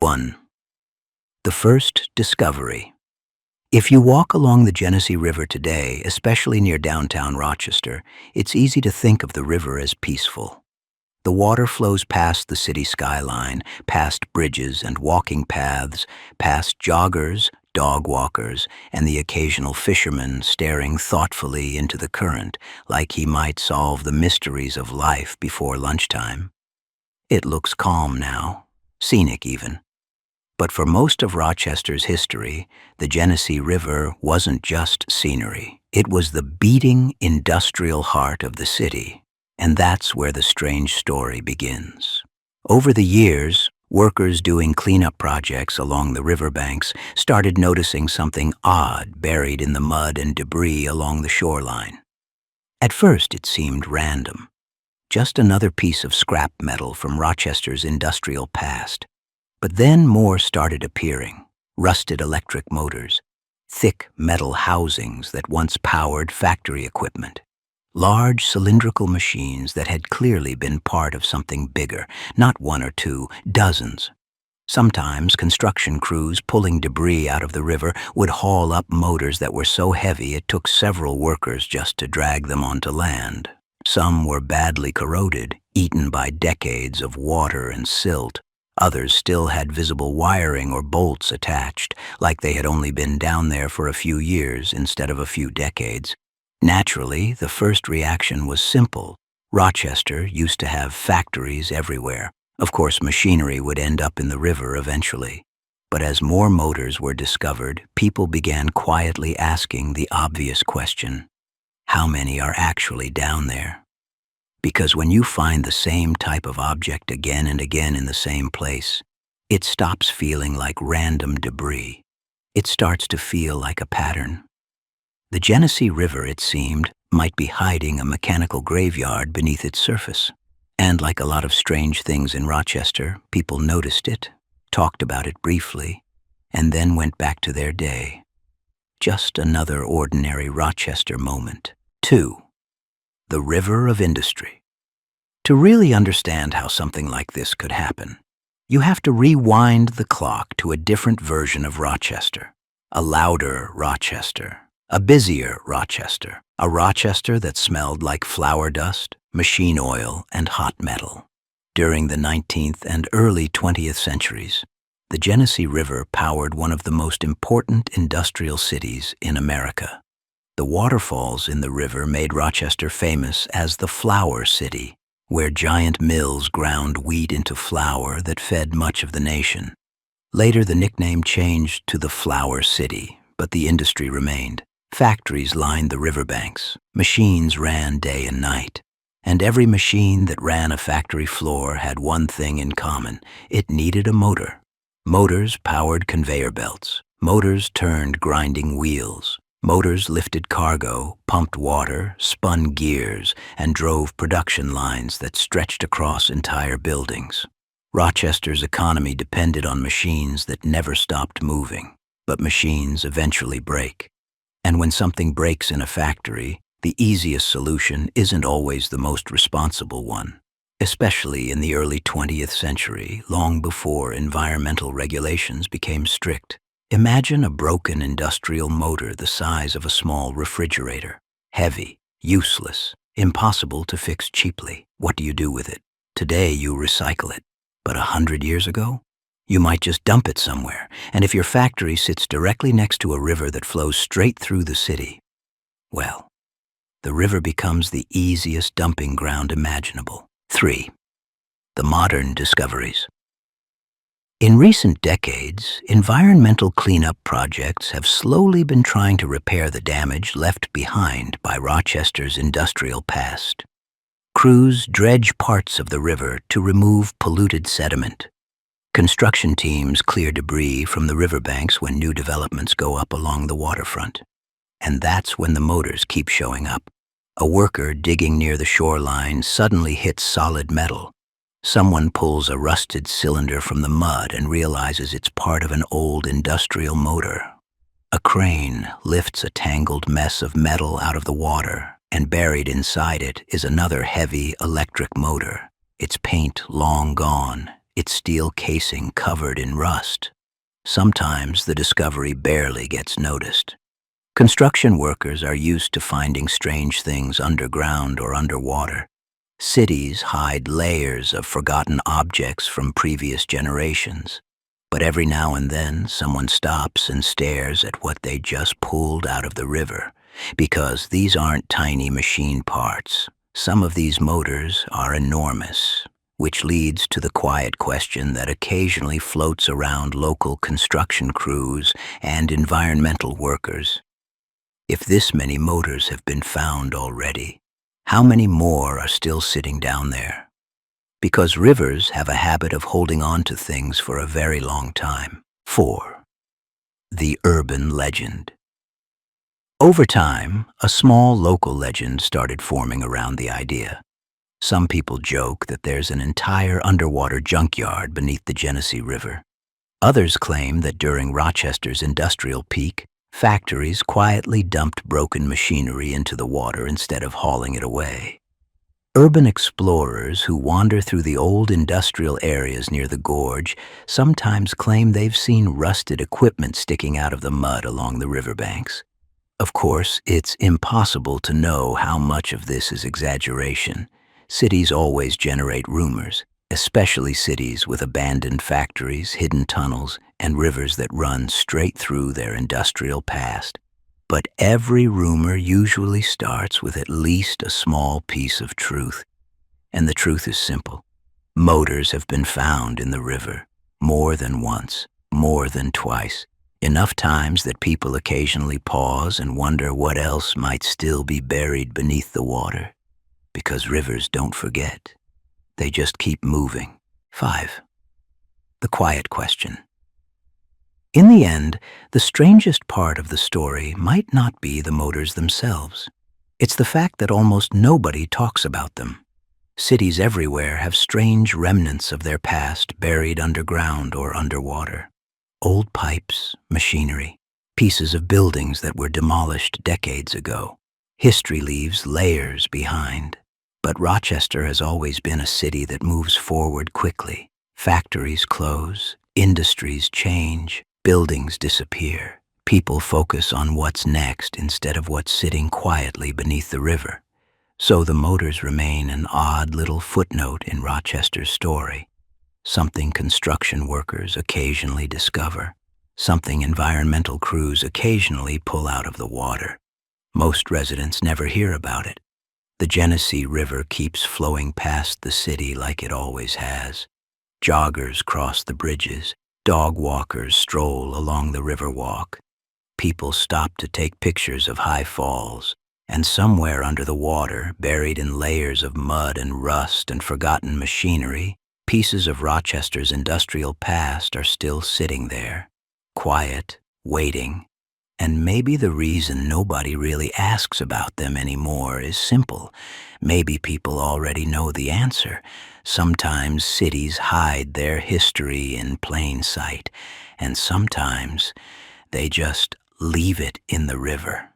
1. The first discovery. If you walk along the Genesee River today, especially near downtown Rochester, it's easy to think of the river as peaceful. The water flows past the city skyline, past bridges and walking paths, past joggers, dog walkers, and the occasional fisherman staring thoughtfully into the current, like he might solve the mysteries of life before lunchtime. It looks calm now, scenic even. But for most of Rochester's history, the Genesee River wasn't just scenery. It was the beating industrial heart of the city, and that's where the strange story begins. Over the years, workers doing cleanup projects along the riverbanks started noticing something odd buried in the mud and debris along the shoreline. At first, it seemed random, just another piece of scrap metal from Rochester's industrial past. But then more started appearing: rusted electric motors, thick metal housings that once powered factory equipment, large cylindrical machines that had clearly been part of something bigger, not one or two, dozens. Sometimes construction crews pulling debris out of the river would haul up motors that were so heavy it took several workers just to drag them onto land. Some were badly corroded, eaten by decades of water and silt. Others still had visible wiring or bolts attached, like they had only been down there for a few years instead of a few decades. Naturally, the first reaction was simple. Rochester used to have factories everywhere. Of course, machinery would end up in the river eventually. But as more motors were discovered, people began quietly asking the obvious question: how many are actually down there? Because when you find the same type of object again and again in the same place, it stops feeling like random debris. It starts to feel like a pattern. The Genesee River, it seemed, might be hiding a mechanical graveyard beneath its surface. And like a lot of strange things in Rochester, people noticed it, talked about it briefly, and then went back to their day. Just another ordinary Rochester moment. 2. The river of industry. To really understand how something like this could happen, you have to rewind the clock to a different version of Rochester, a louder Rochester, a busier Rochester, a Rochester that smelled like flour dust, machine oil, and hot metal. During the 19th and early 20th centuries, the Genesee River powered one of the most important industrial cities in America. The waterfalls in the river made Rochester famous as the Flour City, where giant mills ground wheat into flour that fed much of the nation. Later, the nickname changed to the Flour City, but the industry remained. Factories lined the riverbanks, machines ran day and night, and every machine that ran a factory floor had one thing in common: it needed a motor. Motors powered conveyor belts. Motors turned grinding wheels. Motors lifted cargo, pumped water, spun gears, and drove production lines that stretched across entire buildings. Rochester's economy depended on machines that never stopped moving, but machines eventually break. And when something breaks in a factory, the easiest solution isn't always the most responsible one, especially in the early 20th century, long before environmental regulations became strict. Imagine a broken industrial motor the size of a small refrigerator. Heavy, useless, impossible to fix cheaply. What do you do with it? Today you recycle it. But 100 years ago? You might just dump it somewhere. And if your factory sits directly next to a river that flows straight through the city, well, the river becomes the easiest dumping ground imaginable. 3. The modern discoveries. In recent decades, environmental cleanup projects have slowly been trying to repair the damage left behind by Rochester's industrial past. Crews dredge parts of the river to remove polluted sediment. Construction teams clear debris from the riverbanks when new developments go up along the waterfront. And that's when the motors keep showing up. A worker digging near the shoreline suddenly hits solid metal. Someone pulls a rusted cylinder from the mud and realizes it's part of an old industrial motor. A crane lifts a tangled mess of metal out of the water, and buried inside it is another heavy electric motor, its paint long gone, its steel casing covered in rust. Sometimes the discovery barely gets noticed. Construction workers are used to finding strange things underground or underwater. Cities hide layers of forgotten objects from previous generations. But every now and then, someone stops and stares at what they just pulled out of the river, because these aren't tiny machine parts. Some of these motors are enormous, which leads to the quiet question that occasionally floats around local construction crews and environmental workers. If this many motors have been found already, how many more are still sitting down there? Because rivers have a habit of holding on to things for a very long time. 4. The urban legend. Over time, a small local legend started forming around the idea. Some people joke that there's an entire underwater junkyard beneath the Genesee River. Others claim that during Rochester's industrial peak, factories quietly dumped broken machinery into the water instead of hauling it away. Urban explorers who wander through the old industrial areas near the gorge sometimes claim they've seen rusted equipment sticking out of the mud along the riverbanks. Of course, it's impossible to know how much of this is exaggeration. Cities always generate rumors, especially cities with abandoned factories, hidden tunnels, and rivers that run straight through their industrial past. But every rumor usually starts with at least a small piece of truth. And the truth is simple. Motors have been found in the river, more than once, more than twice. Enough times that people occasionally pause and wonder what else might still be buried beneath the water. Because rivers don't forget. They just keep moving. 5. The quiet question. In the end, the strangest part of the story might not be the motors themselves. It's the fact that almost nobody talks about them. Cities everywhere have strange remnants of their past buried underground or underwater. Old pipes, machinery, pieces of buildings that were demolished decades ago. History leaves layers behind. But Rochester has always been a city that moves forward quickly. Factories close, industries change, buildings disappear. People focus on what's next instead of what's sitting quietly beneath the river. So the motors remain an odd little footnote in Rochester's story. Something construction workers occasionally discover. Something environmental crews occasionally pull out of the water. Most residents never hear about it. The Genesee River keeps flowing past the city like it always has. Joggers cross the bridges. Dog walkers stroll along the river walk. People stop to take pictures of high falls. And somewhere under the water, buried in layers of mud and rust and forgotten machinery, pieces of Rochester's industrial past are still sitting there, quiet, waiting. And maybe the reason nobody really asks about them anymore is simple. Maybe people already know the answer. Sometimes cities hide their history in plain sight, and sometimes they just leave it in the river.